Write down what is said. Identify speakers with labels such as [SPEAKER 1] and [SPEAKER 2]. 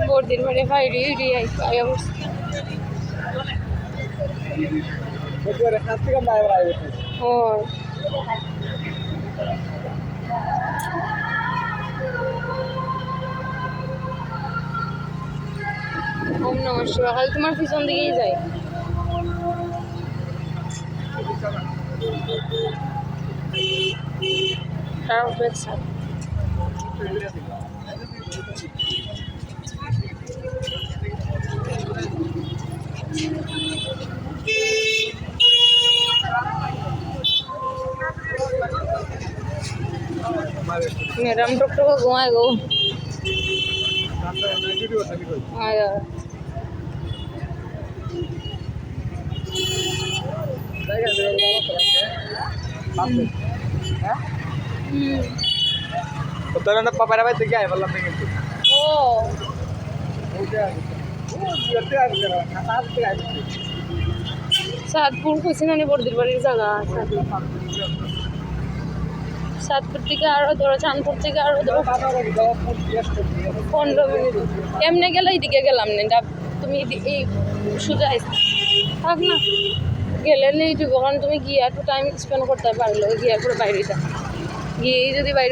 [SPEAKER 1] বর্দির বাড়ি বাইরে রিয়াই পাই অবস্থা ও ওম নমঃ শিবায় খালি তোমার পিছন দিকেই যাই খারাপ ব্যবসা मैडम डॉक्टर को घुमाए गो आया
[SPEAKER 2] তোরা না পাপারা ভাই থেকে আয় বললাম না কিন্তু
[SPEAKER 1] ओ सातपुर खुशी ना बर्दिर बाड़ीर जगह सातपुर থেকে আরো ধরো চাঁদপুর থেকে আরো ধরো 15 মিনিট এমনি গেলে এইদিকে গেলাম না তুমি এই সোজা থাক না গেলে এইটুকু কারণ তুমি গিয়ে একটু টাইম স্পেন্ড করতে পারলো গিয়ে পরে বাইরে গিয়ে যদি বাইরে